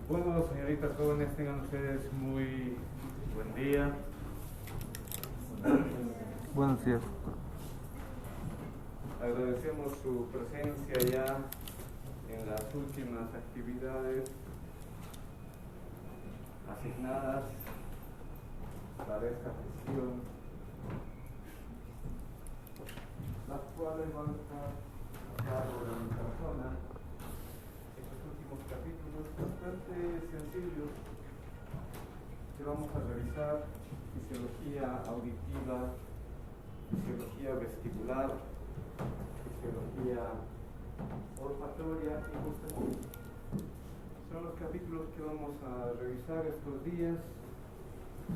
Bueno, señoritas jóvenes, tengan ustedes muy buen día. Buenos días. Agradecemos su presencia ya en las últimas actividades asignadas para esta sesión, las cuales van a estar a cargo de mi persona. Estos últimos capítulos bastante sencillos que vamos a revisar: fisiología auditiva, fisiología vestibular, fisiología olfatoria y gustativa. Son los capítulos que vamos a revisar estos días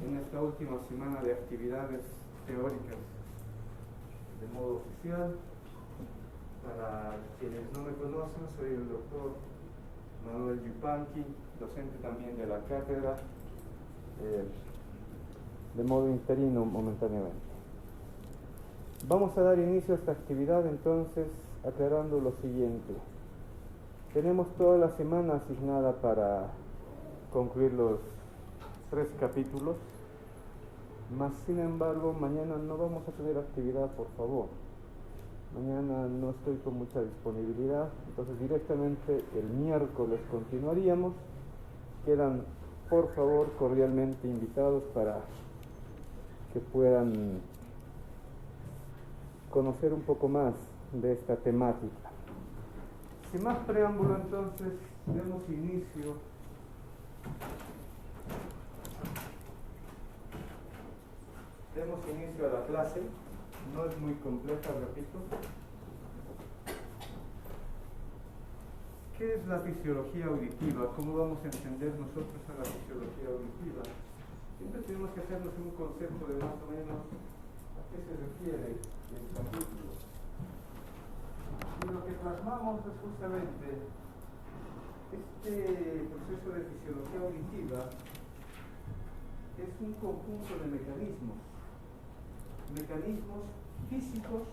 en esta última semana de actividades teóricas de modo oficial. Para quienes no me conocen, soy el doctor Manuel Yupanqui, docente también de la cátedra, de modo interino momentáneamente. Vamos a dar inicio a esta actividad entonces aclarando lo siguiente. Tenemos toda la semana asignada para concluir los 3 capítulos, mas sin embargo mañana no vamos a tener actividad, por favor. Mañana no estoy con mucha disponibilidad, entonces directamente el miércoles continuaríamos. Quedan, por favor, cordialmente invitados para que puedan conocer un poco más de esta temática. Sin más preámbulo, entonces, demos inicio a la clase. No es muy compleja, repito. ¿Qué es la fisiología auditiva? ¿Cómo vamos a entender nosotros a la fisiología auditiva? Siempre tenemos que hacernos un concepto de más o menos a qué se refiere el capítulo. Y lo que plasmamos es justamente este proceso de fisiología auditiva. Es un conjunto de mecanismos físicos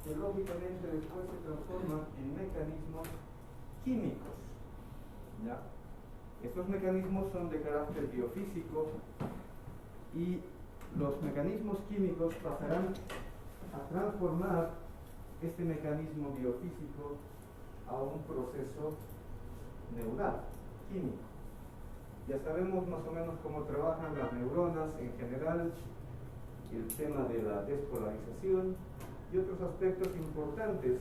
que lógicamente después se transforman en mecanismos químicos. ¿Ya? Estos mecanismos son de carácter biofísico y los mecanismos químicos pasarán a transformar este mecanismo biofísico a un proceso neural, químico. Ya sabemos más o menos cómo trabajan las neuronas en general, el tema de la despolarización y otros aspectos importantes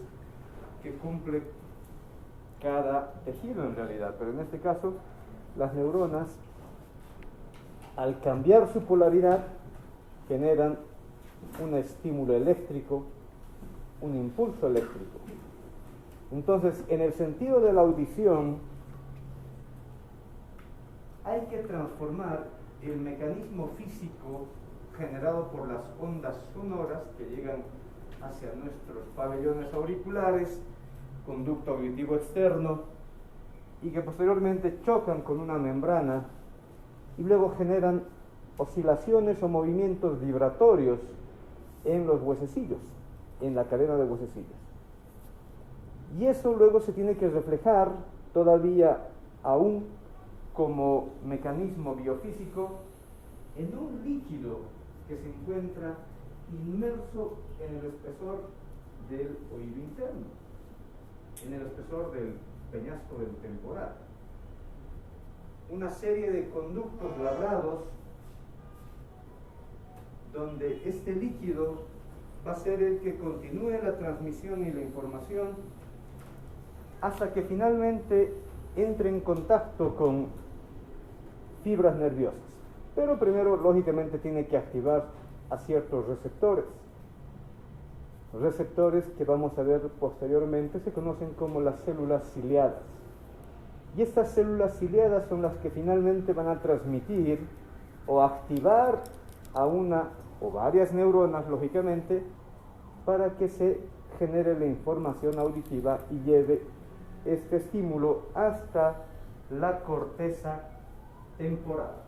que cumple cada tejido en realidad, pero en este caso las neuronas, al cambiar su polaridad, generan un estímulo eléctrico, un impulso eléctrico. Entonces, en el sentido de la audición, hay que transformar el mecanismo físico generado por las ondas sonoras que llegan hacia nuestros pabellones auriculares, conducto auditivo externo, y que posteriormente chocan con una membrana y luego generan oscilaciones o movimientos vibratorios en los huesecillos, en la cadena de huesecillos. Y eso luego se tiene que reflejar todavía aún como mecanismo biofísico en un líquido que se encuentra inmerso en el espesor del oído interno, en el espesor del peñasco del temporal. Una serie de conductos labrados donde este líquido va a ser el que continúe la transmisión y la información hasta que finalmente entre en contacto con fibras nerviosas. Pero primero, lógicamente, tiene que activar a ciertos receptores. Los receptores que vamos a ver posteriormente se conocen como las células ciliadas. Y estas células ciliadas son las que finalmente van a transmitir o activar a una o varias neuronas, lógicamente, para que se genere la información auditiva y lleve este estímulo hasta la corteza temporal.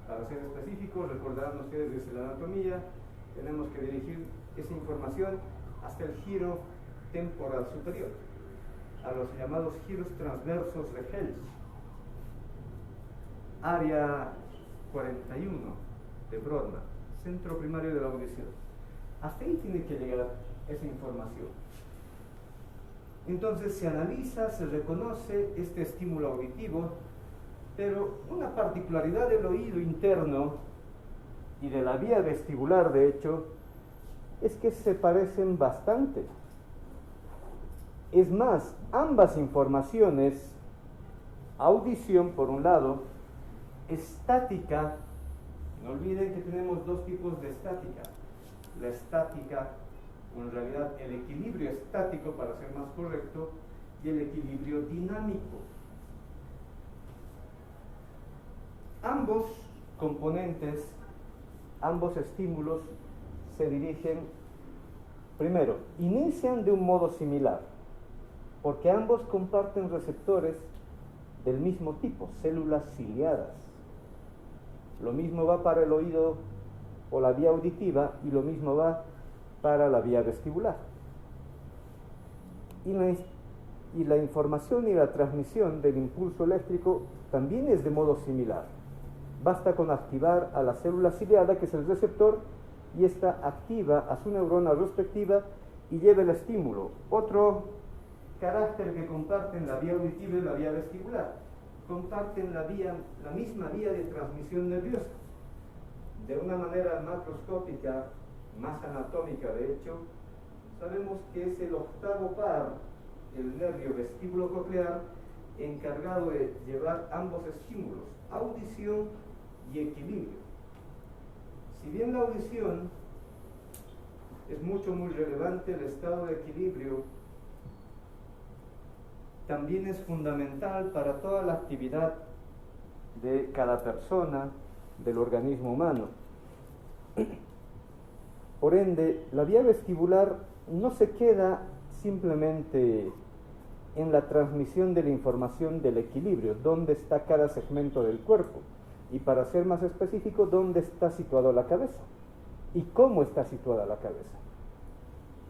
Para ser específicos, recordarán ustedes desde la anatomía, tenemos que dirigir esa información hasta el giro temporal superior, a los llamados giros transversos de Helsch. área 41 de Brodmann, centro primario de la audición. Hasta ahí tiene que llegar esa información. Entonces se analiza, se reconoce este estímulo auditivo, pero una particularidad del oído interno y de la vía vestibular, de hecho, es que se parecen bastante. Es más, ambas informaciones, audición por un lado, estática, no olviden que tenemos dos tipos de estática. La estática, o en realidad el equilibrio estático, para ser más correcto, y el equilibrio dinámico. Ambos componentes, ambos estímulos se dirigen, primero, inician de un modo similar, porque ambos comparten receptores del mismo tipo, células ciliadas. Lo mismo va para el oído o la vía auditiva y lo mismo va para la vía vestibular. Y la información y la transmisión del impulso eléctrico también es de modo similar. Basta con activar a la célula ciliada, que es el receptor, y esta activa a su neurona respectiva y lleva el estímulo. Otro carácter que comparten la vía auditiva y la vía vestibular: comparten la misma vía de transmisión nerviosa. De una manera macroscópica, más anatómica de hecho, sabemos que es el octavo par, el nervio vestíbulo coclear, encargado de llevar ambos estímulos, audición y equilibrio. Si bien la audición es muy relevante, el estado de equilibrio también es fundamental para toda la actividad de cada persona, del organismo humano. Por ende, la vía vestibular no se queda simplemente en la transmisión de la información del equilibrio, dónde está cada segmento del cuerpo, y para ser más específico, dónde está situada la cabeza y cómo está situada la cabeza,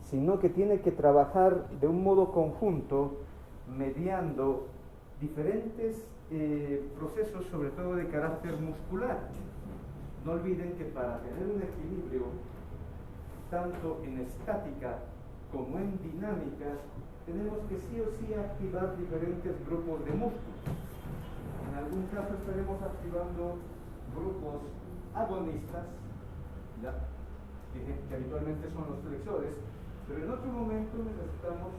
sino que tiene que trabajar de un modo conjunto, mediando diferentes procesos, sobre todo de carácter muscular. No olviden que para tener un equilibrio, tanto en estática como en dinámica, tenemos que sí o sí activar diferentes grupos de músculos. En algún caso estaremos activando grupos agonistas, ¿ya? Que habitualmente son los flexores, pero en otro momento necesitamos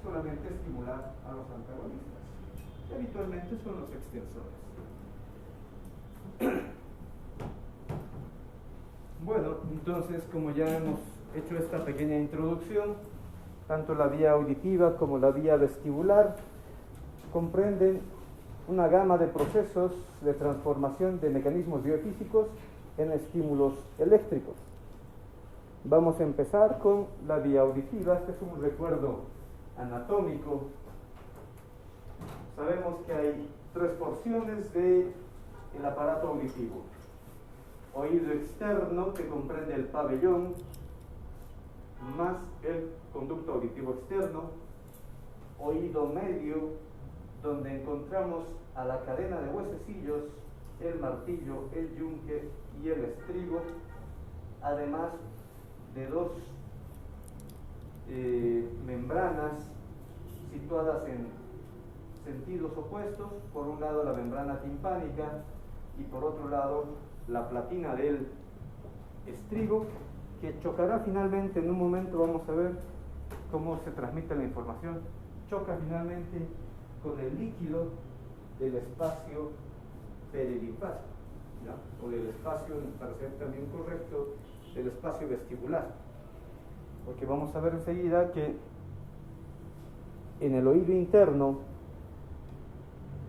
solamente estimular a los antagonistas, que habitualmente son los extensores. Bueno, entonces, como ya hemos hecho esta pequeña introducción, tanto la vía auditiva como la vía vestibular comprenden una gama de procesos de transformación de mecanismos biofísicos en estímulos eléctricos. Vamos a empezar con la vía auditiva. Este es un recuerdo anatómico. Sabemos que hay tres porciones del aparato auditivo: oído externo, que comprende el pabellón más el conducto auditivo externo; oído medio, donde encontramos a la cadena de huesecillos, el martillo, el yunque y el estribo, además de dos membranas situadas en sentidos opuestos: por un lado la membrana timpánica y por otro lado la platina del estribo, que chocará finalmente, en un momento vamos a ver cómo se transmite la información, choca finalmente con el líquido del espacio perilinfático, o del espacio, para ser también correcto, del espacio vestibular, porque vamos a ver enseguida que en el oído interno,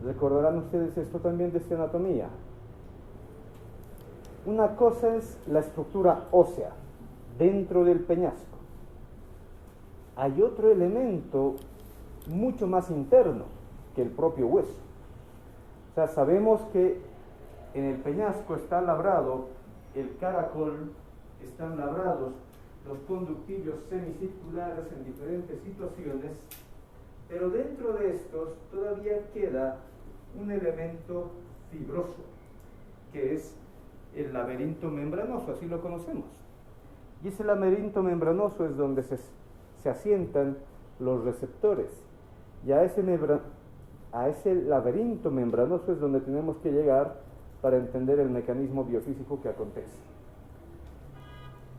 recordarán ustedes esto también de anatomía, una cosa es la estructura ósea dentro del peñasco, hay otro elemento mucho más interno que el propio hueso. O sea, sabemos que en el peñasco está labrado el caracol, están labrados los conductillos semicirculares en diferentes situaciones, pero dentro de estos todavía queda un elemento fibroso, que es el laberinto membranoso, así lo conocemos. Y ese laberinto membranoso es donde se asientan los receptores. Y a ese laberinto membranoso es donde tenemos que llegar para entender el mecanismo biofísico que acontece.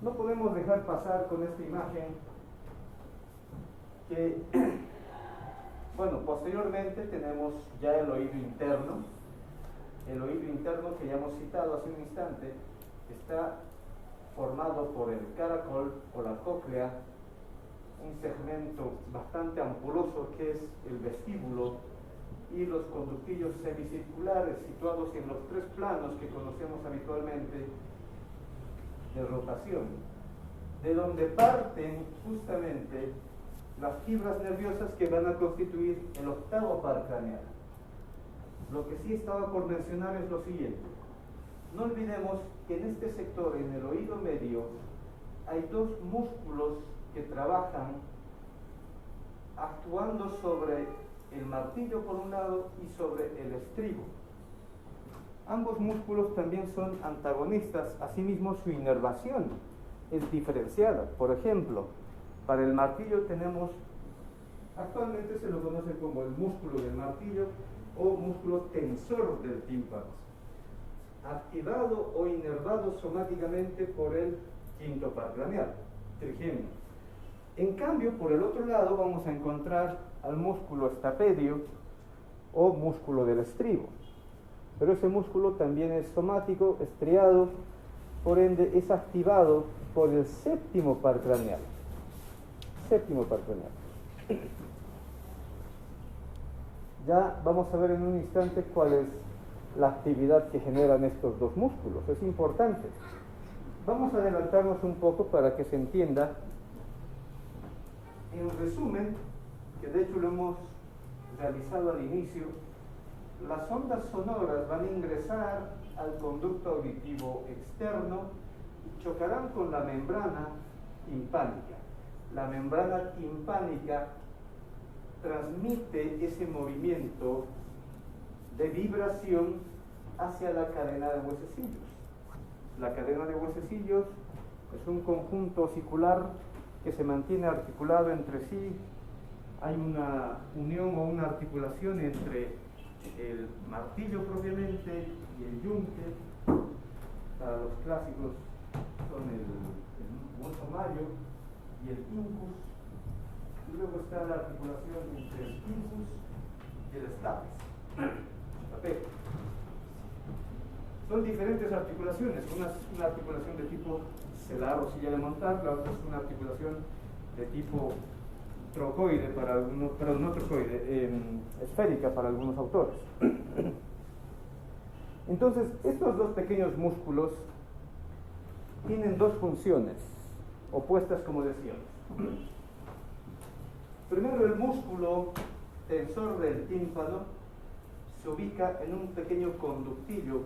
No podemos dejar pasar con esta imagen que, bueno, posteriormente tenemos ya el oído interno. El oído interno que ya hemos citado hace un instante está formado por el caracol o la cóclea, un segmento bastante ampuloso que es el vestíbulo, y los conductillos semicirculares situados en los tres planos que conocemos habitualmente de rotación, de donde parten justamente las fibras nerviosas que van a constituir el octavo par craneal. Lo que sí estaba por mencionar es lo siguiente: no olvidemos que en este sector, en el oído medio, hay dos músculos que trabajan actuando sobre el martillo por un lado y sobre el estribo. Ambos músculos también son antagonistas, asimismo su inervación es diferenciada. Por ejemplo, para el martillo tenemos, actualmente se lo conoce como el músculo del martillo o músculo tensor del tímpano, activado o inervado somáticamente por el quinto par craneal, trigemio. En cambio, por el otro lado vamos a encontrar al músculo estapedio o músculo del estribo, pero ese músculo también es somático, estriado, por ende es activado por el séptimo par craneal. Séptimo par craneal. Ya vamos a ver en un instante cuál es la actividad que generan estos dos músculos, es importante. Vamos a adelantarnos un poco para que se entienda. En resumen, que de hecho lo hemos realizado al inicio, las ondas sonoras van a ingresar al conducto auditivo externo y chocarán con la membrana timpánica. La membrana timpánica transmite ese movimiento de vibración hacia la cadena de huesecillos. La cadena de huesecillos es un conjunto osicular que se mantiene articulado entre sí. Hay una unión o una articulación entre el martillo propiamente y el yunque. Para los clásicos son el hueso mayo y el incus, y luego está la articulación entre el incus y el stapes. Son diferentes articulaciones. Una es una articulación de tipo celar o silla de montar, la otra es una articulación de tipo trocoide para algunos, perdón, no trocoide, esférica para algunos autores. Entonces, estos dos pequeños músculos tienen dos funciones opuestas, como decíamos. Primero, el músculo tensor del tímpano se ubica en un pequeño conductillo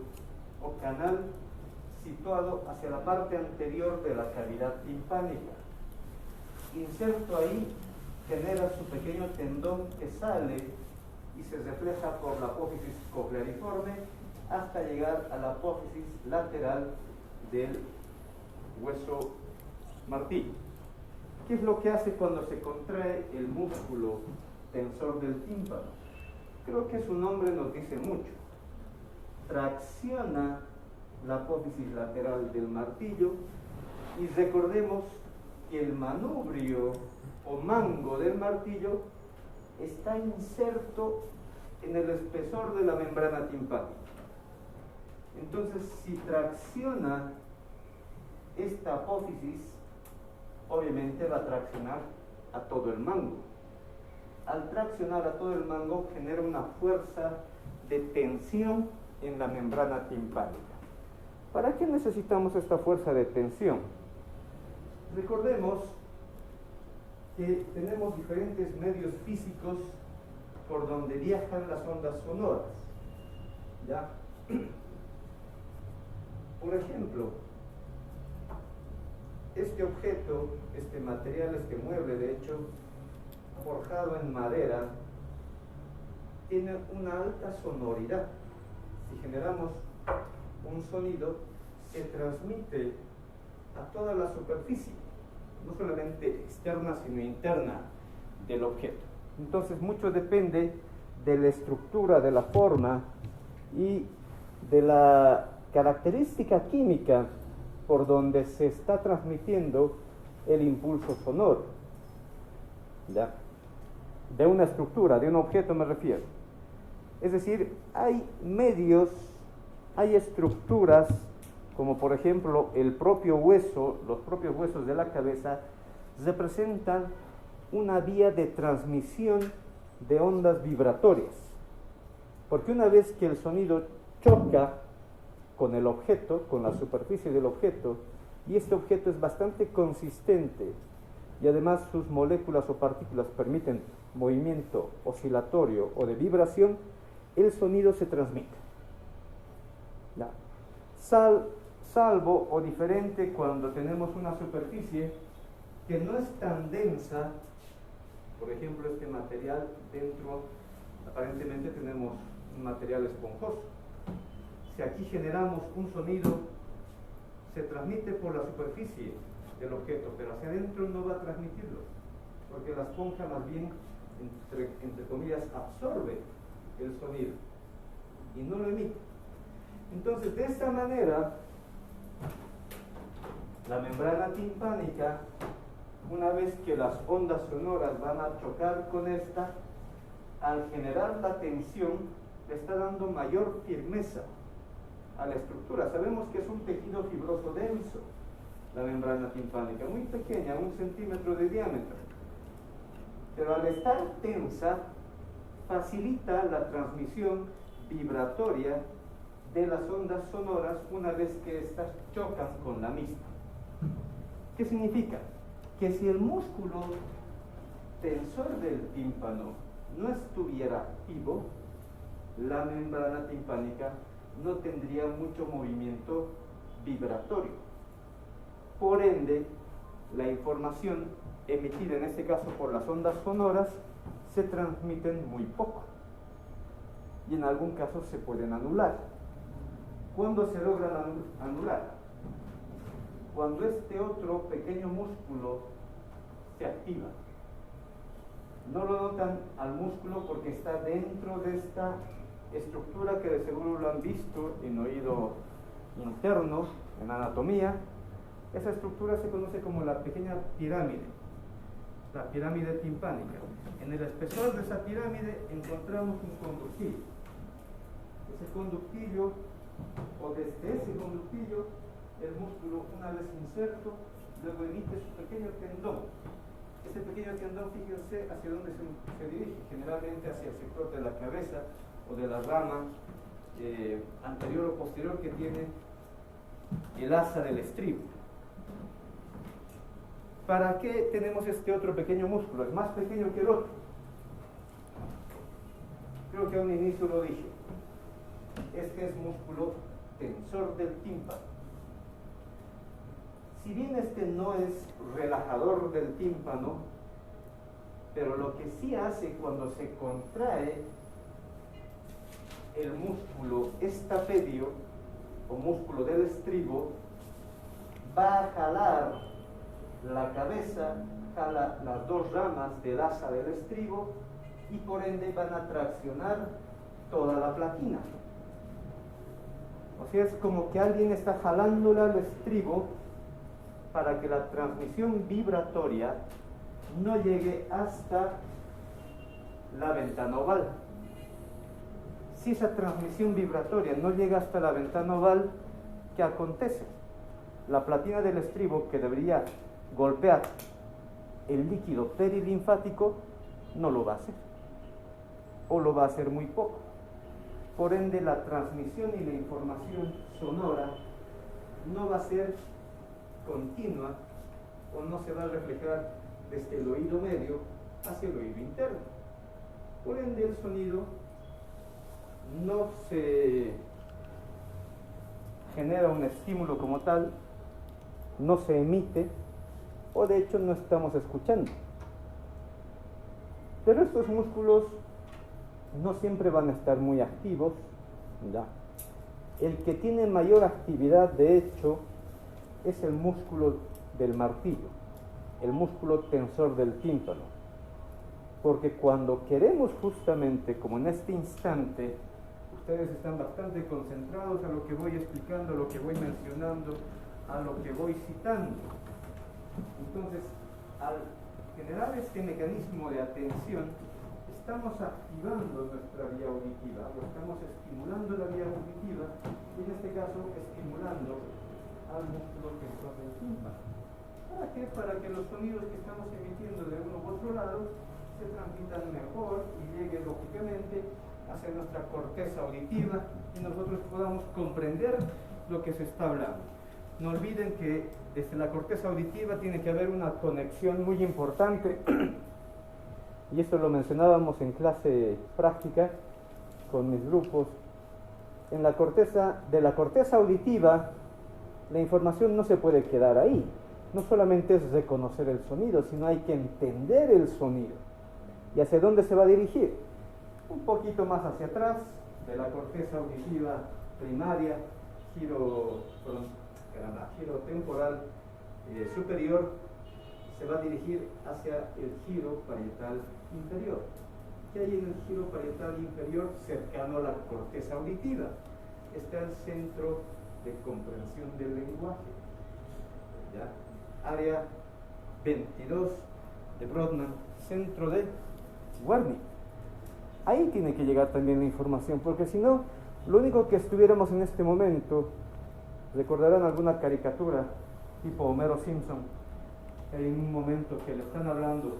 o canal situado hacia la parte anterior de la cavidad timpánica. Inserto ahí, genera su pequeño tendón que sale y se refleja por la apófisis cocleariforme hasta llegar a la apófisis lateral del hueso martillo. ¿Qué es lo que hace cuando se contrae el músculo tensor del tímpano? Creo que su nombre nos dice mucho. Tracciona la apófisis lateral del martillo, y recordemos que el manubrio o mango del martillo está inserto en el espesor de la membrana timpánica. Entonces, si tracciona esta apófisis, obviamente va a traccionar a todo el mango. Al traccionar a todo el mango, genera una fuerza de tensión en la membrana timpánica. ¿Para qué necesitamos esta fuerza de tensión? Recordemos que tenemos diferentes medios físicos por donde viajan las ondas sonoras, ¿ya? Por ejemplo, este objeto, este material, este mueble, de hecho, forjado en madera, tiene una alta sonoridad. Si generamos un sonido se transmite a toda la superficie, no solamente externa sino interna del objeto. Entonces mucho depende de la estructura, de la forma y de la característica química por donde se está transmitiendo el impulso sonoro. ¿Ya? De una estructura, de un objeto me refiero. Es decir, hay medios, hay estructuras, como por ejemplo el propio hueso, los propios huesos de la cabeza, representan una vía de transmisión de ondas vibratorias. Porque una vez que el sonido choca con el objeto, con la superficie del objeto, y este objeto es bastante consistente, y además sus moléculas o partículas permiten movimiento oscilatorio o de vibración, el sonido se transmite. ¿Ya? Salvo o diferente cuando tenemos una superficie que no es tan densa, por ejemplo este material dentro, aparentemente tenemos un material esponjoso. Si aquí generamos un sonido, se transmite por la superficie del objeto, pero hacia adentro no va a transmitirlo, porque la esponja más bien, entre comillas, absorbe el sonido y no lo emite. Entonces, de esta manera, la membrana timpánica, una vez que las ondas sonoras van a chocar con esta, al generar la tensión, le está dando mayor firmeza a la estructura. Sabemos que es un tejido fibroso denso, la membrana timpánica, muy pequeña, 1 centímetro de diámetro. Pero al estar tensa, facilita la transmisión vibratoria de las ondas sonoras una vez que éstas chocan con la misma. ¿Qué significa? Que si el músculo tensor del tímpano no estuviera activo, la membrana timpánica no tendría mucho movimiento vibratorio. Por ende, la información emitida en este caso por las ondas sonoras se transmiten muy poco y en algún caso se pueden anular. ¿Cuándo se logran anular? Cuando este otro pequeño músculo se activa. No lo notan al músculo porque está dentro de esta estructura que de seguro lo han visto en oído interno, en anatomía. Esa estructura se conoce como la pequeña pirámide, la pirámide timpánica. En el espesor de esa pirámide encontramos un conductillo. Ese conductillo, o desde ese conductillo, el músculo, una vez inserto, luego emite su pequeño tendón. Ese pequeño tendón, fíjense hacia dónde se dirige, generalmente hacia el sector de la cabeza o de la rama anterior o posterior que tiene el asa del estribo. ¿Para qué tenemos este otro pequeño músculo? Es más pequeño que el otro. Creo que a un inicio lo dije. Este es músculo tensor del tímpano. Si bien este no es relajador del tímpano, pero lo que sí hace cuando se contrae el músculo estapedio o músculo del estribo, va a jalar la cabeza, jala las dos ramas del asa del estribo y por ende van a traccionar toda la platina. O sea, es como que alguien está jalándole al estribo para que la transmisión vibratoria no llegue hasta la ventana oval. Si esa transmisión vibratoria no llega hasta la ventana oval, ¿qué acontece? La platina del estribo, que debería golpear el líquido perilinfático, no lo va a hacer, o lo va a hacer muy poco. Por ende, la transmisión y la información sonora no va a ser continua o no se va a reflejar desde el oído medio hacia el oído interno. Por ende, el sonido no se genera un estímulo como tal, no se emite, o de hecho no estamos escuchando. Pero estos músculos no siempre van a estar muy activos, ¿ya? El que tiene mayor actividad, de hecho, es el músculo del martillo, el músculo tensor del tímpano. Porque cuando queremos justamente, como en este instante, ustedes están bastante concentrados a lo que voy explicando, a lo que voy mencionando, a lo que voy citando. Entonces, al generar este mecanismo de atención, estamos activando nuestra vía auditiva, o estamos estimulando la vía auditiva, y en este caso estimulando al músculo tensor del tímpano. ¿Para qué? Para que los sonidos que estamos emitiendo de uno u otro lado se transmitan mejor y lleguen lógicamente hacia nuestra corteza auditiva y nosotros podamos comprender lo que se está hablando. No olviden que desde la corteza auditiva tiene que haber una conexión muy importante y esto lo mencionábamos en clase práctica con mis grupos. De la corteza auditiva, la información no se puede quedar ahí. No solamente es reconocer el sonido, sino hay que entender el sonido. ¿Y hacia dónde se va a dirigir? Un poquito más hacia atrás de la corteza auditiva primaria, giro temporal superior, se va a dirigir hacia el giro parietal inferior. ¿Qué hay en el giro parietal inferior cercano a la corteza auditiva? Está el centro de comprensión del lenguaje. ¿Ya? Área 22 de Brodmann, centro de Wernicke. Ahí tiene que llegar también la información, porque si no, lo único que estuviéramos en este momento, recordarán alguna caricatura tipo Homero Simpson, que hay un momento que le están hablando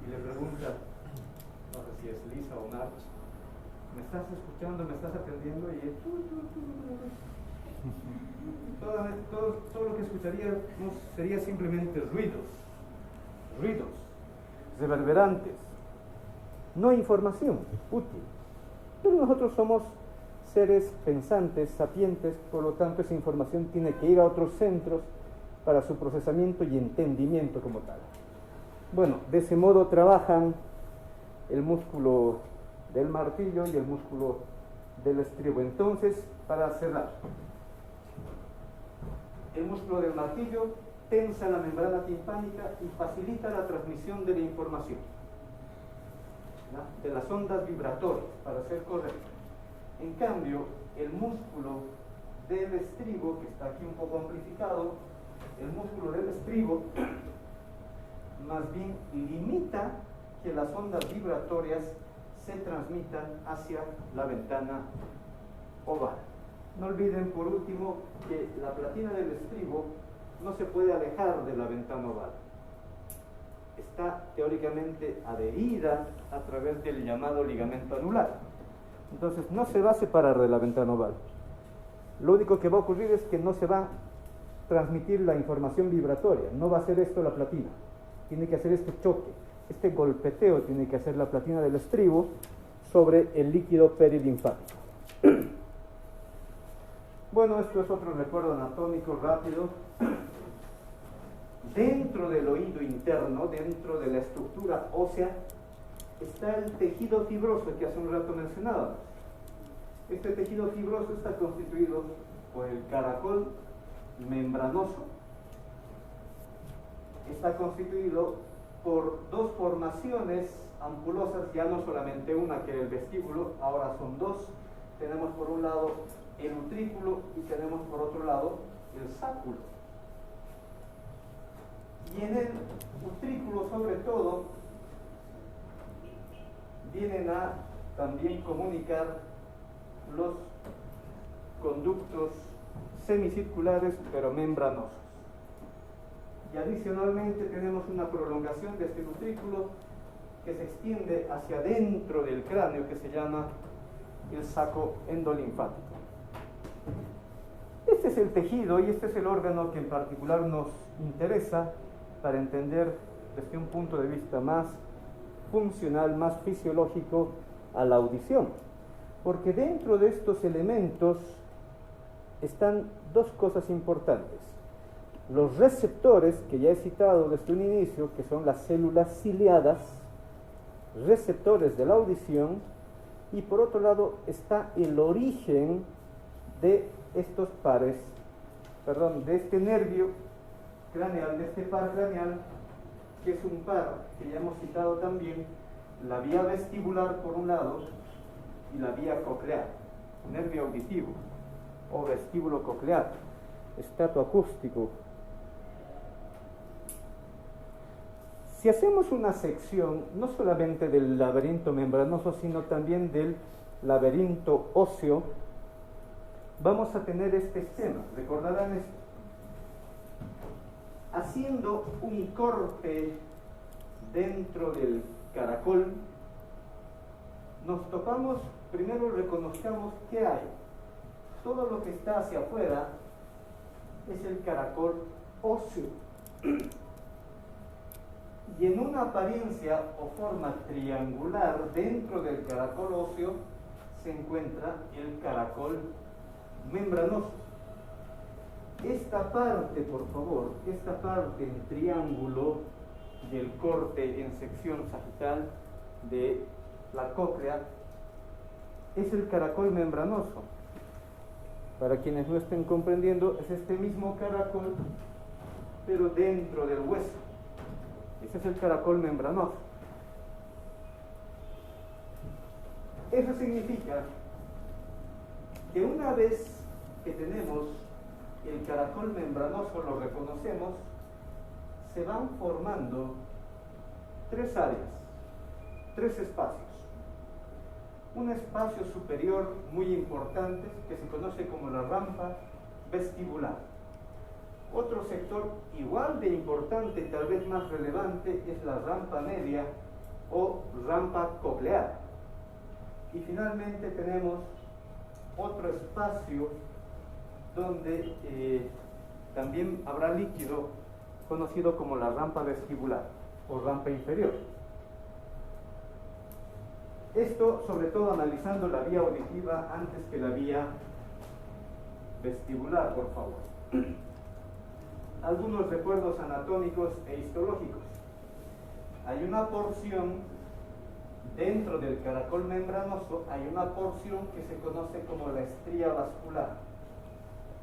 y le pregunta, no sé si es Lisa o Marge, ¿me estás escuchando, me estás atendiendo? Y él, todo lo que escucharíamos sería simplemente ruidos reverberantes, no información útil. Pero nosotros somos seres pensantes, sapientes, por lo tanto esa información tiene que ir a otros centros para su procesamiento y entendimiento como tal. Bueno, de ese modo trabajan el músculo del martillo y el músculo del estribo. Entonces, para cerrar, el músculo del martillo tensa la membrana timpánica y facilita la transmisión de la información, ¿no? De las ondas vibratorias, para ser correcto. En cambio, el músculo del estribo, que está aquí un poco amplificado, el músculo del estribo más bien limita que las ondas vibratorias se transmitan hacia la ventana oval. No olviden, por último, que la platina del estribo no se puede alejar de la ventana oval. Está teóricamente adherida a través del llamado ligamento anular. Entonces no se va a separar de la ventana oval. Lo único que va a ocurrir es que no se va a transmitir la información vibratoria. No va a hacer esto la platina. Tiene que hacer este choque, este golpeteo tiene que hacer la platina del estribo sobre el líquido perilinfático. Bueno, esto es otro recuerdo anatómico rápido. Dentro del oído interno, dentro de la estructura ósea, está el tejido fibroso que hace un rato mencionábamos. Este tejido fibroso está constituido por el caracol membranoso, está constituido por dos formaciones ampulosas, ya no solamente una que era el vestíbulo, ahora son dos. Tenemos por un lado el utrículo y tenemos por otro lado el sáculo. Y en el utrículo, sobre todo, vienen a también comunicar los conductos semicirculares pero membranosos. Y adicionalmente tenemos una prolongación de este utrículo que se extiende hacia adentro del cráneo, que se llama el saco endolinfático. Este es el tejido y este es el órgano que en particular nos interesa para entender desde un punto de vista más funcional, más fisiológico a la audición. Porque dentro de estos elementos están dos cosas importantes. Los receptores, que ya he citado desde un inicio, que son las células ciliadas, receptores de la audición, y por otro lado está el origen de estos pares, de este nervio craneal, de este par craneal, que es un par que ya hemos citado también, la vía vestibular por un lado y la vía coclear, nervio auditivo o vestíbulo coclear, estrato acústico. Si hacemos una sección no solamente del laberinto membranoso, sino también del laberinto óseo, vamos a tener este esquema. Recordarán esto. Haciendo un corte dentro del caracol, nos topamos, primero reconozcamos qué hay. Todo lo que está hacia afuera es el caracol óseo. Y en una apariencia o forma triangular dentro del caracol óseo se encuentra el caracol membranoso. Esta parte, por favor, esta parte en triángulo del corte en sección sagital de la cóclea es el caracol membranoso. Para quienes no estén comprendiendo, es este mismo caracol, pero dentro del hueso. Ese es el caracol membranoso. Eso significa que una vez que tenemos el caracol membranoso, lo reconocemos, se van formando tres áreas, tres espacios. Un espacio superior muy importante que se conoce como la rampa vestibular. Otro sector igual de importante, tal vez más relevante, es la rampa media o rampa coclear. Y finalmente tenemos otro espacio donde también habrá líquido conocido como la rampa vestibular o rampa inferior. Esto sobre todo analizando la vía auditiva antes que la vía vestibular, por favor. Algunos recuerdos anatómicos e histológicos. Hay una porción dentro del caracol membranoso, hay una porción que se conoce como la estría vascular.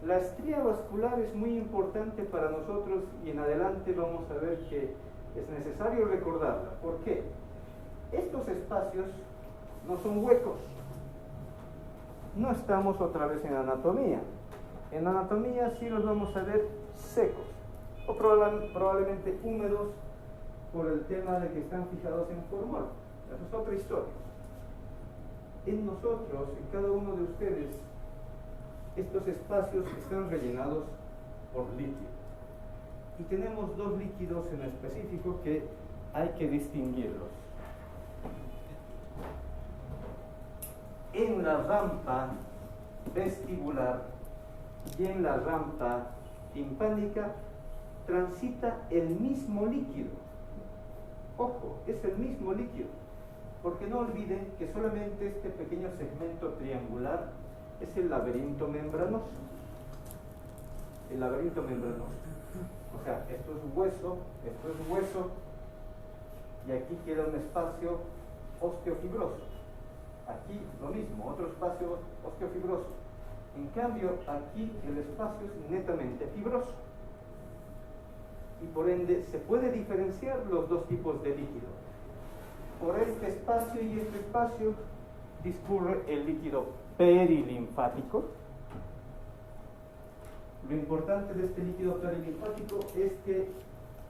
La estría vascular es muy importante para nosotros y en adelante vamos a ver que es necesario recordarla. ¿Por qué? Estos espacios no son huecos. No estamos otra vez en anatomía. En anatomía sí los vamos a ver secos o probablemente húmedos por el tema de que están fijados en formol. Esa es otra historia. En nosotros, en cada uno de ustedes, estos espacios están rellenados por líquido. Y tenemos dos líquidos en específico que hay que distinguirlos. En la rampa vestibular y en la rampa timpánica transita el mismo líquido. Ojo, es el mismo líquido, porque no olviden que solamente este pequeño segmento triangular es el laberinto membranoso. El laberinto membranoso. O sea, esto es hueso, y aquí queda un espacio osteofibroso. Aquí lo mismo, otro espacio osteofibroso. En cambio, aquí el espacio es netamente fibroso. Y por ende se puede diferenciar los dos tipos de líquido. Por este espacio y este espacio discurre el líquido perilinfático. Lo importante de este líquido perilinfático es que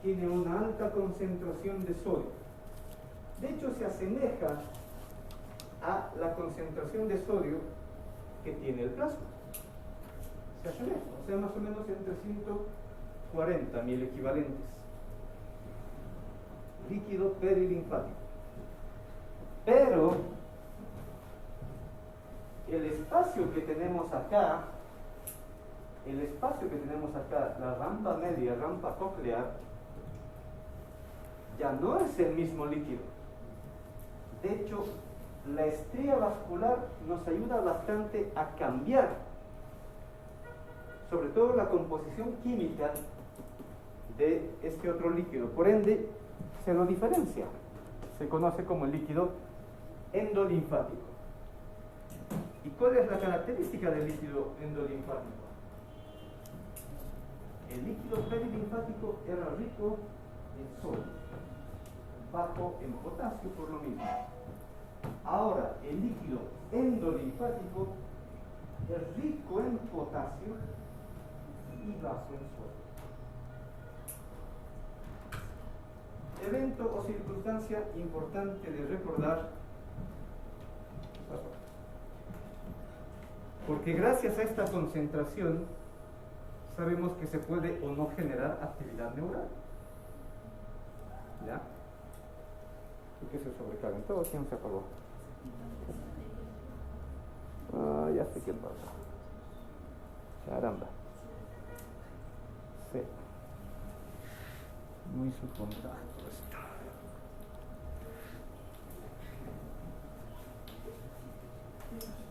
tiene una alta concentración de sodio. De hecho, se asemeja a la concentración de sodio que tiene el plasma. Se asemeja, o sea, más o menos entre 140.000 equivalentes. Líquido perilinfático. Pero el espacio que tenemos acá, la rampa media, rampa coclear, ya no es el mismo líquido. De hecho, la estría vascular nos ayuda bastante a cambiar, sobre todo la composición química de este otro líquido. Por ende, se lo diferencia. Se conoce como el líquido endolinfático. ¿Y cuál es la característica del líquido endolinfático? El líquido perilinfático era rico en sodio, bajo en potasio por lo mismo. Ahora, el líquido endolinfático es rico en potasio y bajo en sodio. Evento o circunstancia importante de recordar, porque gracias a esta concentración sabemos que se puede o no generar actividad neural. ¿Ya? ¿Por qué se sobrecalentó? ¿Quién se apagó? Ah, ya sé qué pasa. Caramba. Sí. Muy su contacto esto.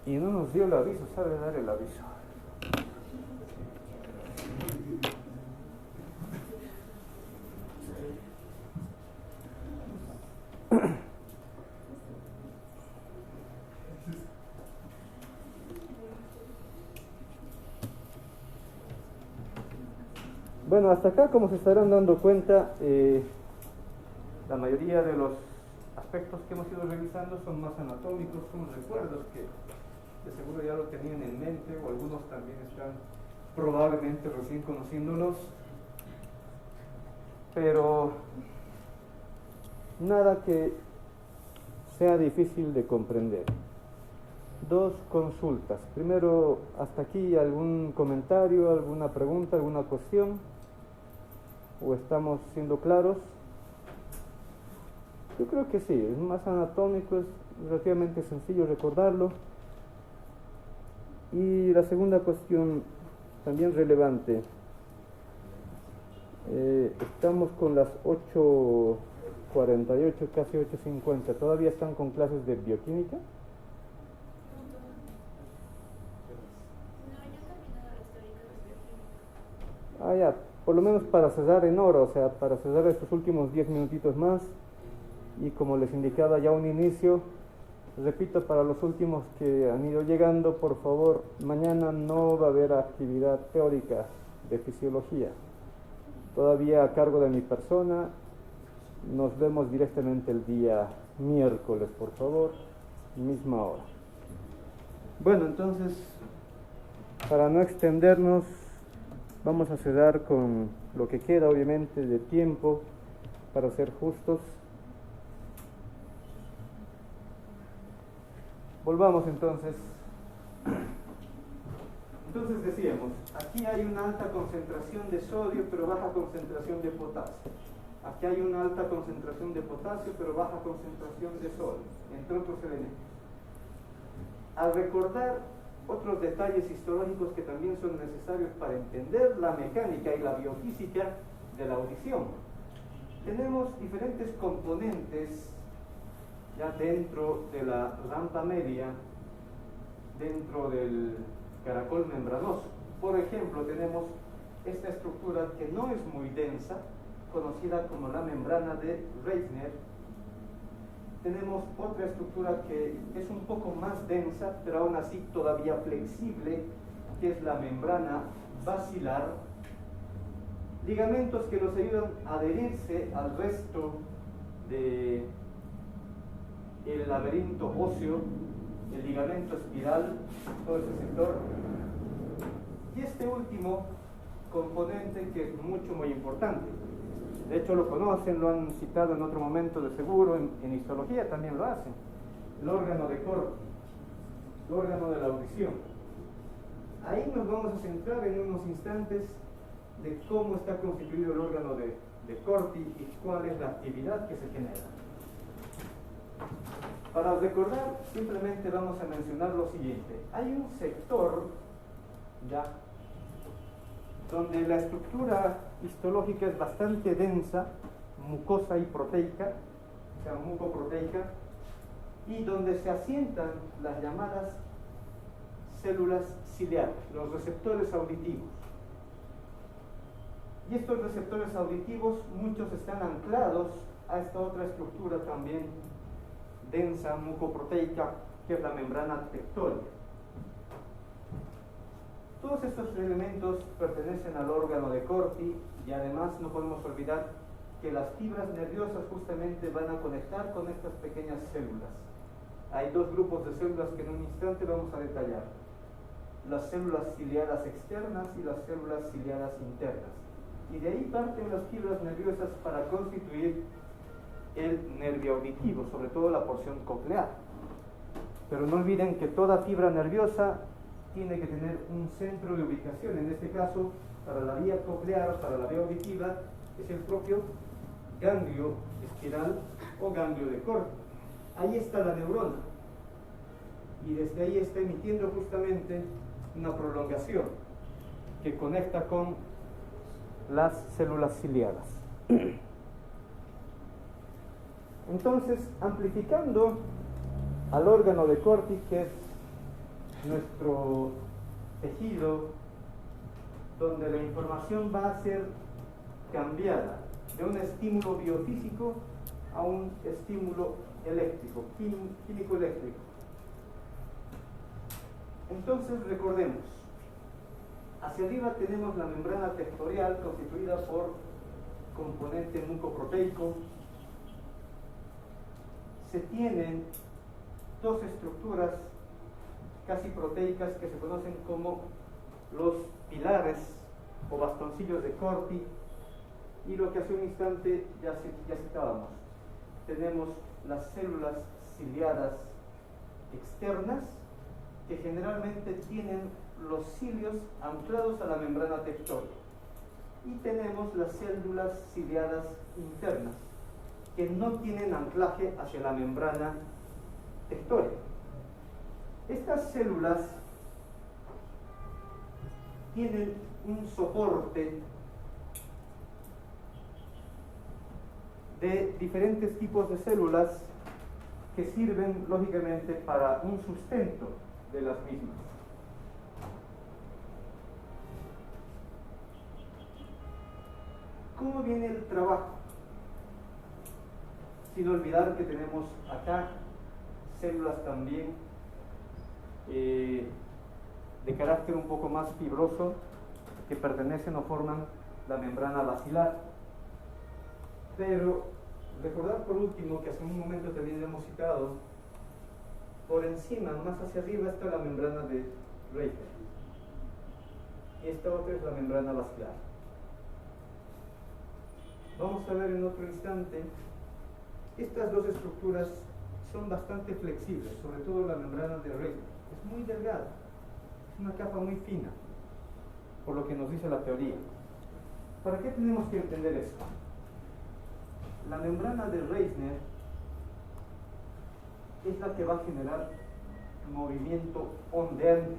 Y no nos dio el aviso, sabe dar el aviso. Bueno, hasta acá, como se estarán dando cuenta, la mayoría de los aspectos que hemos ido revisando son más anatómicos, son recuerdos que de seguro ya lo tenían en mente, o algunos también están probablemente recién conociéndolos, pero nada que sea difícil de comprender. Dos consultas. Primero, hasta aquí, ¿algún comentario, alguna pregunta, alguna cuestión? ¿O estamos siendo claros? Yo creo que sí, es más anatómico, es relativamente sencillo recordarlo. Y la segunda cuestión, también relevante, estamos con las 8:48, casi 8:50, ¿todavía están con clases de bioquímica? Ah, ya, por lo menos para cerrar en hora, o sea, para cerrar estos últimos 10 minutitos más. Y como les indicaba ya un inicio, repito, para los últimos que han ido llegando, por favor, mañana no va a haber actividad teórica de fisiología. Todavía a cargo de mi persona. Nos vemos directamente el día miércoles, por favor, misma hora. Bueno, entonces, para no extendernos, vamos a cerrar con lo que queda, obviamente, de tiempo, para ser justos. Volvamos entonces. Entonces decíamos, aquí hay una alta concentración de sodio, pero baja concentración de potasio. Aquí hay una alta concentración de potasio, pero baja concentración de sodio, entre otros elementos. Al recordar otros detalles histológicos que también son necesarios para entender la mecánica y la biofísica de la audición, tenemos diferentes componentes ya dentro de la rampa media, dentro del caracol membranoso. Por ejemplo, tenemos esta estructura que no es muy densa, conocida como la membrana de Reissner. Tenemos otra estructura que es un poco más densa, pero aún así todavía flexible, que es la membrana basilar. Ligamentos que nos ayudan a adherirse al resto de el laberinto óseo, el ligamento espiral, todo ese sector. Y este último componente que es muy importante. De hecho lo conocen, lo han citado en otro momento de seguro, en histología también lo hacen. El órgano de Corti, el órgano de la audición. Ahí nos vamos a centrar en unos instantes de cómo está constituido el órgano de Corti y cuál es la actividad que se genera. Para recordar, simplemente vamos a mencionar lo siguiente. Hay un sector, ya, donde la estructura histológica es bastante densa, mucosa y proteica, o sea, mucoproteica, y donde se asientan las llamadas células ciliares, los receptores auditivos. Y estos receptores auditivos, muchos están anclados a esta otra estructura también densa, mucoproteica, que es la membrana tectónica. estos elementos pertenecen al órgano de Corti y además no podemos olvidar que las fibras nerviosas justamente van a conectar con estas pequeñas células. Hay dos grupos de células que en un instante vamos a detallar: las células ciliadas externas y las células ciliadas internas. Y de ahí parten las fibras nerviosas para constituir el nervio auditivo, sobre todo la porción coclear. Pero no olviden que toda fibra nerviosa tiene que tener un centro de ubicación. En este caso, para la vía coclear, para la vía auditiva, es el propio ganglio espiral o ganglio de Corti. Ahí está la neurona y desde ahí está emitiendo justamente una prolongación que conecta con las células ciliadas. Entonces, amplificando al órgano de Corti, que es nuestro tejido donde la información va a ser cambiada de un estímulo biofísico a un estímulo eléctrico, químico-eléctrico. Entonces recordemos, hacia arriba tenemos la membrana tectorial constituida por componente mucoproteico. Se tienen dos estructuras casi proteicas que se conocen como los pilares o bastoncillos de Corti, y lo que hace un instante ya citábamos. Tenemos las células ciliadas externas, que generalmente tienen los cilios anclados a la membrana tectórica, y tenemos las células ciliadas internas, que no tienen anclaje hacia la membrana tectórica. Estas células tienen un soporte de diferentes tipos de células que sirven lógicamente para un sustento de las mismas. ¿Cómo viene el trabajo? Sin olvidar que tenemos acá células también de carácter un poco más fibroso que pertenecen o forman la membrana basilar. Pero recordad por último que hace un momento también hemos citado, por encima, más hacia arriba, está la membrana de Reiter y esta otra es la membrana basilar. Vamos a ver en otro instante. Estas dos estructuras son bastante flexibles, sobre todo la membrana de Reiter. Es muy delgada, es una capa muy fina, por lo que nos dice la teoría. ¿Para qué tenemos que entender esto? La membrana de Reissner es la que va a generar movimiento ondeante.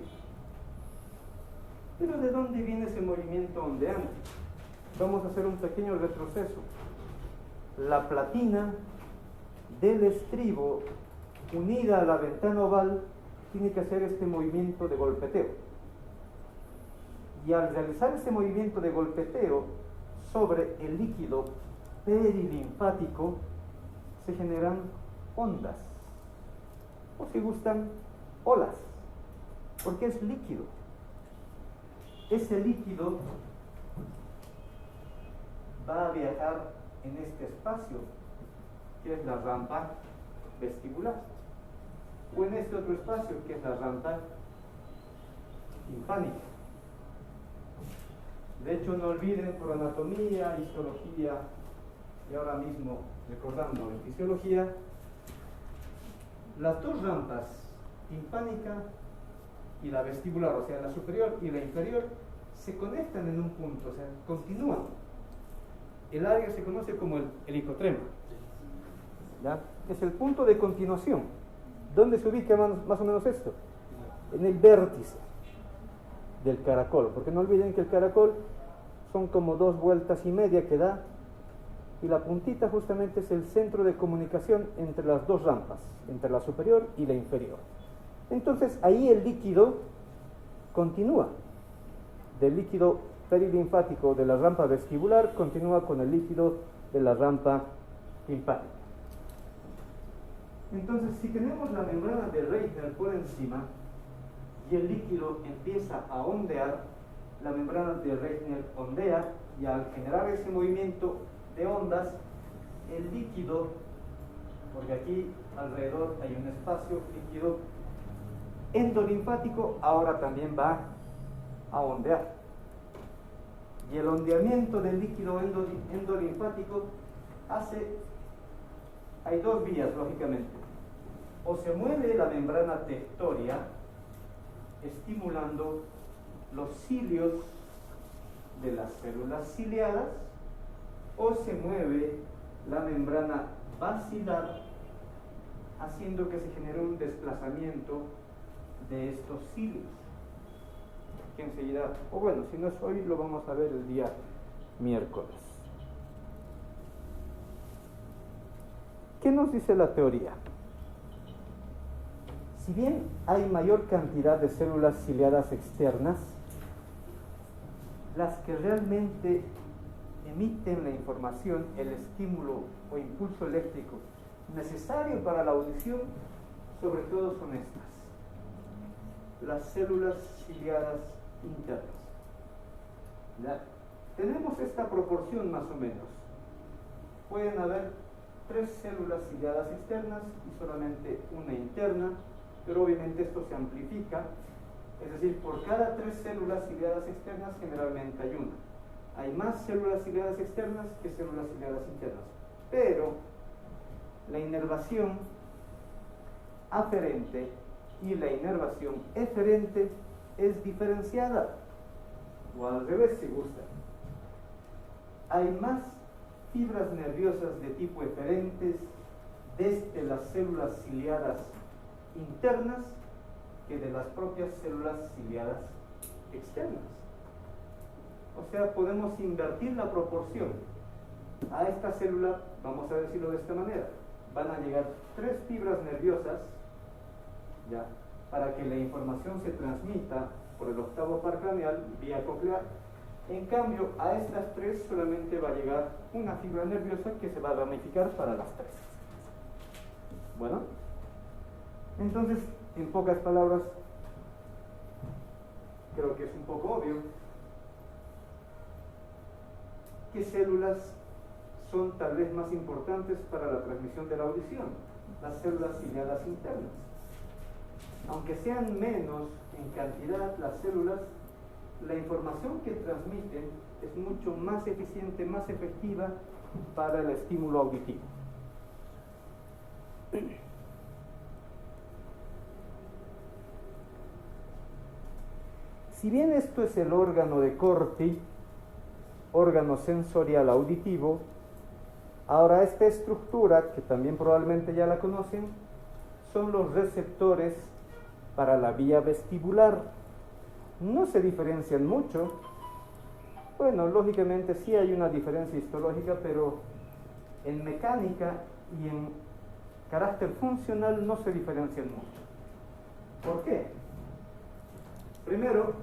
Pero ¿de dónde viene ese movimiento ondeante? Vamos a hacer un pequeño retroceso. La platina del estribo unida a la ventana oval tiene que hacer este movimiento de golpeteo. Y al realizar este movimiento de golpeteo sobre el líquido perilinfático se generan ondas, o si gustan, olas, porque es líquido. Ese líquido va a viajar en este espacio, que es la rampa vestibular, o en este otro espacio, que es la rampa timpánica. De hecho, no olviden, por anatomía, histología y ahora mismo recordando en fisiología, las dos rampas, timpánica y la vestibular, o sea, la superior y la inferior, se conectan en un punto, o sea, continúan. El área se conoce como el helicotrema. ¿Ya? Es el punto de continuación. ¿Dónde se ubica más o menos esto? En el vértice del caracol, porque no olviden que el caracol son como 2 vueltas y media que da, y la puntita justamente es el centro de comunicación entre las dos rampas, entre la superior y la inferior. Entonces ahí el líquido continúa, del líquido perilinfático de la rampa vestibular continúa con el líquido de la rampa timpánica. Entonces, si tenemos la membrana de Reissner por encima y el líquido empieza a ondear, la membrana de Reissner ondea y al generar ese movimiento de ondas, el líquido, porque aquí alrededor hay un espacio líquido endolinfático, ahora también va a ondear. Y el ondeamiento del líquido endolinfático hay dos vías, lógicamente. O se mueve la membrana tectoria, estimulando los cilios de las células ciliadas, o se mueve la membrana basilar, haciendo que se genere un desplazamiento de estos cilios, que enseguida, o bueno, si no es hoy, lo vamos a ver el día miércoles. ¿Qué nos dice la teoría? Si bien hay mayor cantidad de células ciliadas externas, las que realmente emiten la información, el estímulo o impulso eléctrico necesario para la audición, sobre todo son estas, las células ciliadas internas. ¿Ya? Tenemos esta proporción más o menos. Pueden haber 3 células ciliadas externas y solamente una interna, pero obviamente esto se amplifica, es decir, por cada 3 células ciliadas externas generalmente hay una. Hay más células ciliadas externas que células ciliadas internas, pero la inervación aferente y la inervación eferente es diferenciada, o al revés si gusta. Hay más fibras nerviosas de tipo eferentes desde las células ciliadas internas que de las propias células ciliadas externas. O sea, podemos invertir la proporción. A esta célula, vamos a decirlo de esta manera, van a llegar 3 fibras nerviosas, ¿ya?, para que la información se transmita por el octavo par craneal vía coclear. En cambio, a estas 3 solamente va a llegar una fibra nerviosa que se va a ramificar para las 3. Bueno, entonces, en pocas palabras, creo que es un poco obvio, ¿qué células son tal vez más importantes para la transmisión de la audición? Las células ciliadas internas. Aunque sean menos en cantidad las células, la información que transmiten es mucho más eficiente, más efectiva para el estímulo auditivo. Si bien esto es el órgano de Corti, órgano sensorial auditivo, ahora esta estructura, que también probablemente ya la conocen, son los receptores para la vía vestibular. No se diferencian mucho. Bueno, lógicamente sí hay una diferencia histológica, pero en mecánica y en carácter funcional no se diferencian mucho. ¿Por qué? Primero,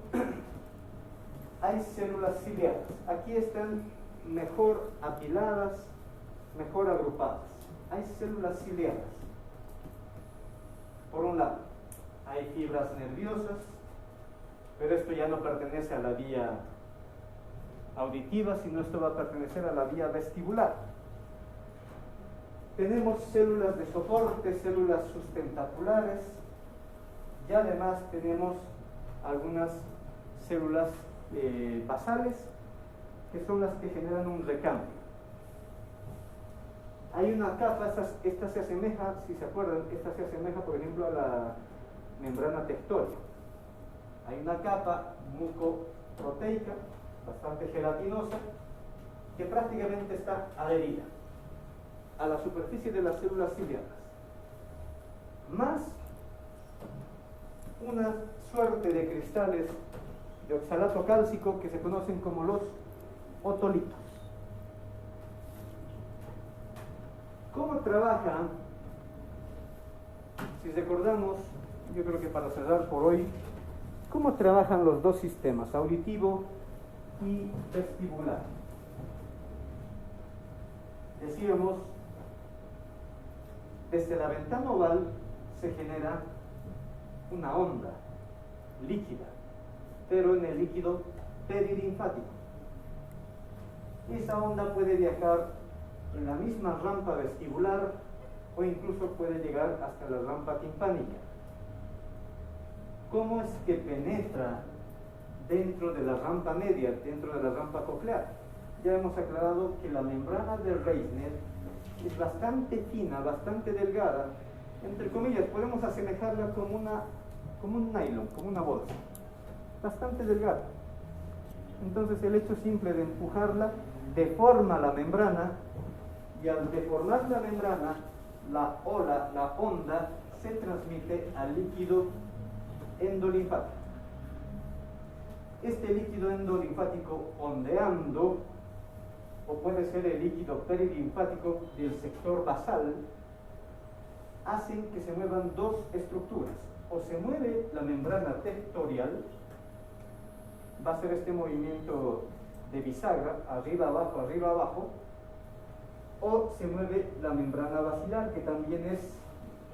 hay células ciliadas. Aquí están mejor apiladas, mejor agrupadas. Hay células ciliadas. Por un lado, hay fibras nerviosas, pero esto ya no pertenece a la vía auditiva, sino esto va a pertenecer a la vía vestibular. Tenemos células de soporte, células sustentaculares, y además tenemos algunas células basales, que son las que generan un recambio. Hay una capa, esta se asemeja, si se acuerdan, esta se asemeja, por ejemplo, a la membrana tectoria. Hay una capa mucoproteica, bastante gelatinosa, que prácticamente está adherida a la superficie de las células ciliadas, más una suerte de cristales de oxalato cálcico que se conocen como los otolitos. ¿Cómo trabajan? Si recordamos, yo creo que para cerrar por hoy, ¿cómo trabajan los dos sistemas, auditivo y vestibular? Decíamos, desde la ventana oval se genera una onda líquida, pero en el líquido perilinfático. Esa onda puede viajar en la misma rampa vestibular o incluso puede llegar hasta la rampa timpánica. ¿Cómo es que penetra dentro de la rampa media, dentro de la rampa coclear? Ya hemos aclarado que la membrana del Reissner es bastante fina, bastante delgada, entre comillas, podemos asemejarla como un nylon, como una bolsa, bastante delgada. Entonces el hecho simple de empujarla deforma la membrana, y al deformar la membrana, la onda, se transmite al líquido endolinfático. Este líquido endolinfático ondeando, o puede ser el líquido perilinfático del sector basal, hacen que se muevan dos estructuras. O se mueve la membrana tectorial, va a ser este movimiento de bisagra, arriba, abajo, o se mueve la membrana basilar, que también es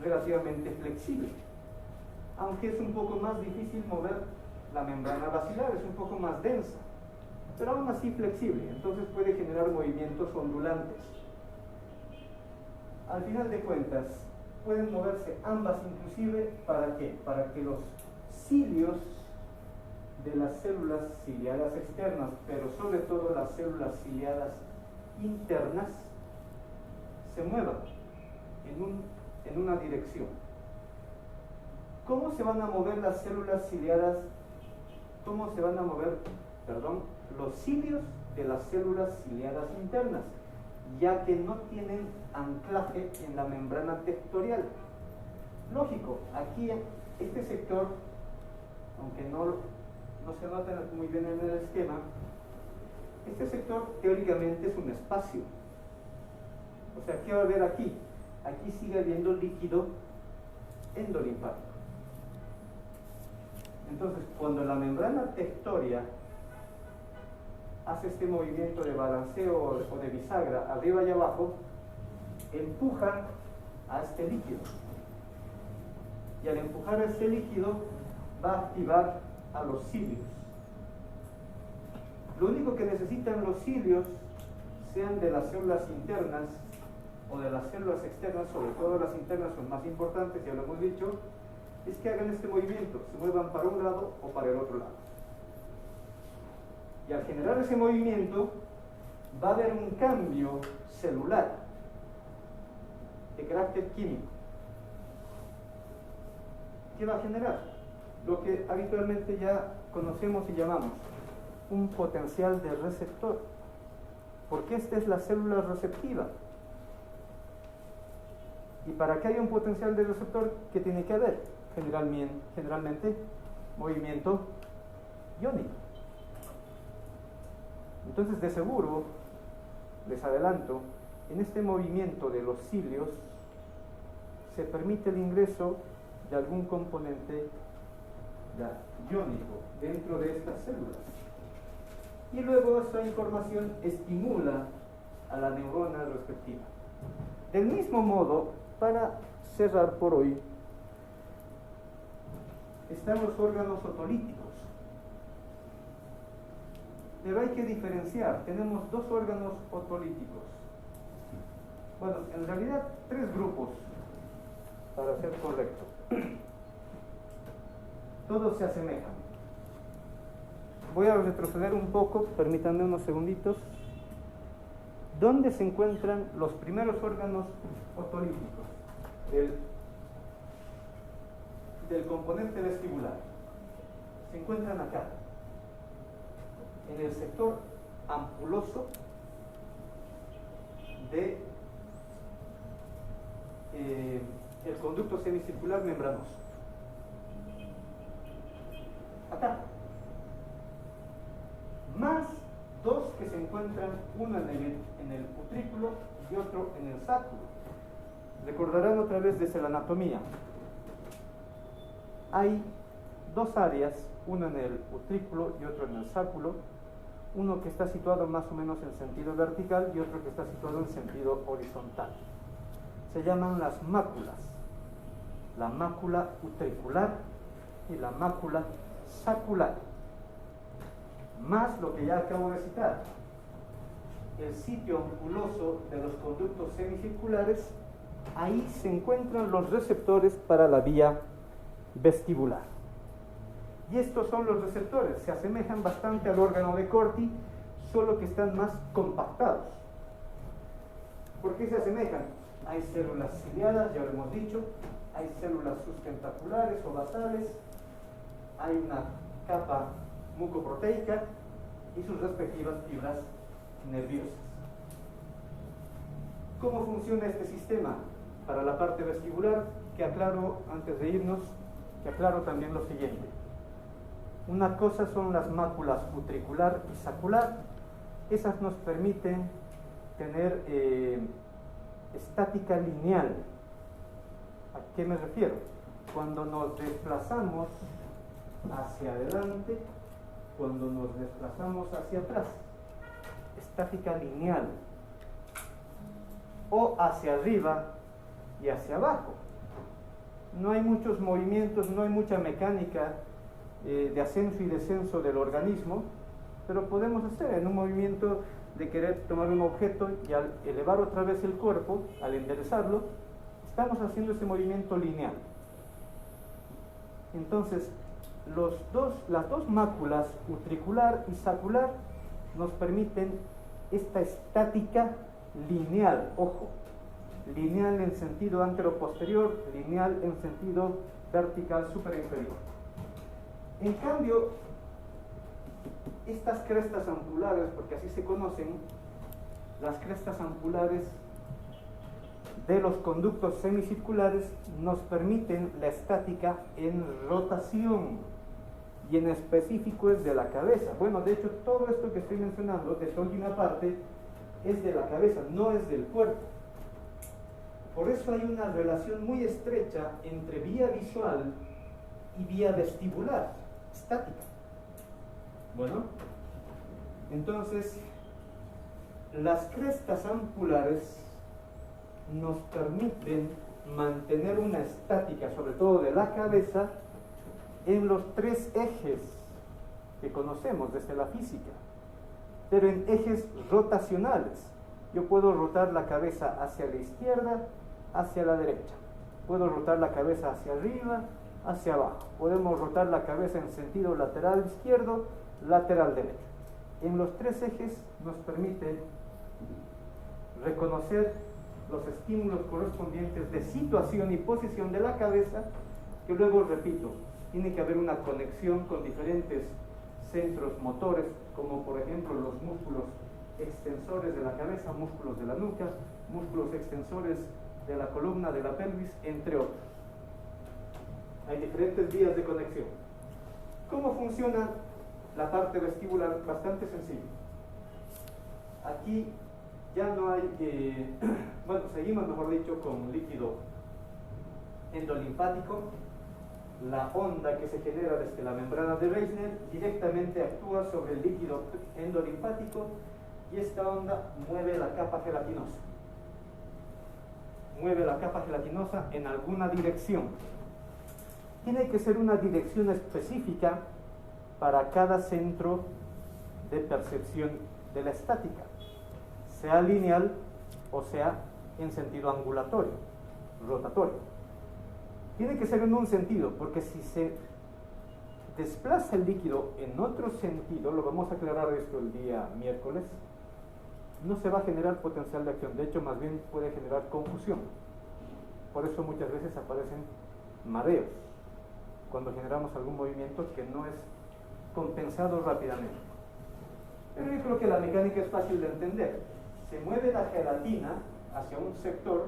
relativamente flexible, aunque es un poco más difícil mover la membrana basilar, es un poco más densa, pero aún así flexible, entonces puede generar movimientos ondulantes. Al final de cuentas, pueden moverse ambas inclusive, ¿para qué? Para que los cilios de las células ciliadas externas, pero sobre todo las células ciliadas internas, se muevan en una dirección. ¿Cómo se van a mover las células ciliadas? ¿Cómo se van a mover, los cilios de las células ciliadas internas? Ya que no tienen anclaje en la membrana tectorial. Lógico, aquí este sector, aunque no se nota muy bien en el esquema, este sector teóricamente es un espacio. O sea, ¿qué va a haber aquí? Aquí sigue habiendo líquido endolinfático. Entonces, cuando la membrana tectoria hace este movimiento de balanceo o de bisagra arriba y abajo, empuja a este líquido. Y al empujar a este líquido, va a activar a los cilios. Lo único que necesitan los cilios, sean de las células internas o de las células externas, sobre todo las internas son más importantes, ya lo hemos dicho, es que hagan este movimiento, se muevan para un lado o para el otro lado. Y al generar ese movimiento, va a haber un cambio celular de carácter químico. ¿Qué va a generar? Lo que habitualmente ya conocemos y llamamos un potencial de receptor, porque esta es la célula receptiva. Y para que haya un potencial de receptor, ¿qué tiene que haber? Generalmente movimiento iónico. Entonces, de seguro, les adelanto, en este movimiento de los cilios se permite el ingreso de algún componente iónico dentro de estas células. Y luego esta información estimula a la neurona respectiva. Del mismo modo, para cerrar por hoy, están los órganos otolíticos. Pero hay que diferenciar, tenemos dos órganos otolíticos. Bueno, en realidad 3 grupos, para ser correcto. Todos se asemejan. Voy a retroceder un poco, permítanme unos segunditos. ¿Dónde se encuentran los primeros órganos otolíticos del componente vestibular? Se encuentran acá, en el sector ampuloso de el conducto semicircular membranoso. Acá. Más 2 que se encuentran, uno en el utrículo y otro en el sáculo. Recordarán otra vez desde la anatomía. Hay 2 áreas, uno en el utrículo y otro en el sáculo, uno que está situado más o menos en sentido vertical y otro que está situado en sentido horizontal. Se llaman las máculas, la mácula utricular y la mácula sacular. más lo que ya acabo de citar, el sitio anguloso de los conductos semicirculares, ahí se encuentran los receptores para la vía vestibular. Y estos son los receptores, se asemejan bastante al órgano de Corti, solo que están más compactados. ¿Por qué se asemejan? Hay células ciliadas, ya lo hemos dicho, hay células sustentaculares o basales, hay una capa mucoproteica y sus respectivas fibras nerviosas. ¿Cómo funciona este sistema? Para la parte vestibular, que aclaro antes de irnos, que aclaro también lo siguiente. Una cosa son las máculas utricular y sacular. Esas nos permiten tener estática lineal. ¿A qué me refiero? Cuando nos desplazamos hacia adelante, cuando nos desplazamos hacia atrás, estática lineal, o hacia arriba y hacia abajo. No hay muchos movimientos, no hay mucha mecánica de ascenso y descenso del organismo, pero podemos hacer en un movimiento de querer tomar un objeto y al elevar otra vez el cuerpo, al enderezarlo, estamos haciendo ese movimiento lineal. Entonces, las dos máculas, utricular y sacular, nos permiten esta estática lineal, ojo, lineal en sentido antero-posterior, lineal en sentido vertical superior-inferior. En cambio, estas crestas ampulares, porque así se conocen, las crestas ampulares de los conductos semicirculares nos permiten la estática en rotación, y en específico es de la cabeza. Bueno, de hecho, todo esto que estoy mencionando, de esta última parte, es de la cabeza, no es del cuerpo. Por eso hay una relación muy estrecha entre vía visual y vía vestibular, estática. Bueno, entonces, las crestas ampulares nos permiten mantener una estática, sobre todo de la cabeza, en los tres ejes que conocemos desde la física, pero en ejes rotacionales. Yo puedo rotar la cabeza hacia la izquierda, hacia la derecha. Puedo rotar la cabeza hacia arriba, hacia abajo. Podemos rotar la cabeza en sentido lateral izquierdo, lateral derecho. En los tres ejes nos permite reconocer los estímulos correspondientes de situación y posición de la cabeza, que luego, repito, tiene que haber una conexión con diferentes centros motores, como por ejemplo los músculos extensores de la cabeza, músculos de la nuca, músculos extensores de la columna, de la pelvis, entre otros. Hay diferentes vías de conexión. ¿Cómo funciona la parte vestibular? Bastante sencillo. Aquí ya no hay, bueno, seguimos, mejor dicho, con líquido endolinfático. La onda que se genera desde la membrana de Reissner directamente actúa sobre el líquido endolinfático y esta onda mueve la capa gelatinosa. Mueve la capa gelatinosa en alguna dirección. Tiene que ser una dirección específica para cada centro de percepción de la estática, sea lineal o sea en sentido angulatorio, rotatorio. Tiene que ser en un sentido, porque si se desplaza el líquido en otro sentido, lo vamos a aclarar esto el día miércoles, no se va a generar potencial de acción, de hecho más bien puede generar confusión. Por eso muchas veces aparecen mareos, cuando generamos algún movimiento que no es compensado rápidamente. Pero yo creo que la mecánica es fácil de entender. Se mueve la gelatina hacia un sector,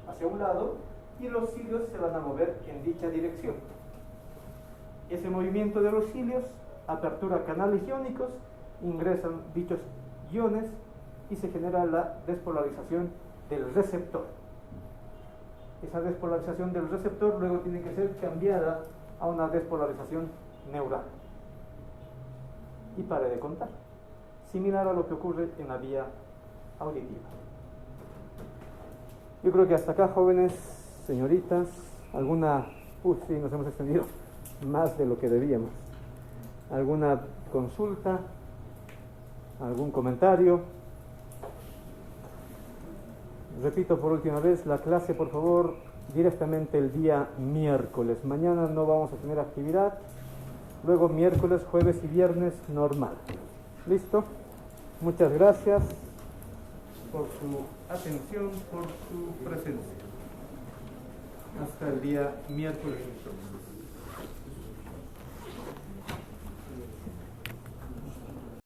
hacia un lado, y los cilios se van a mover en dicha dirección. Ese movimiento de los cilios apertura canales iónicos, ingresan dichos iones y se genera la despolarización del receptor. Esa despolarización del receptor luego tiene que ser cambiada a una despolarización neural. Y pare de contar. Similar a lo que ocurre en la vía auditiva. Yo creo que hasta acá, jóvenes, señoritas, alguna... sí, nos hemos extendido más de lo que debíamos. ¿Alguna consulta? ¿Algún comentario? Repito por última vez, la clase, por favor, directamente el día miércoles. Mañana no vamos a tener actividad. Luego miércoles, jueves y viernes normal. ¿Listo? Muchas gracias por su atención, por su presencia. Hasta el día miércoles entonces.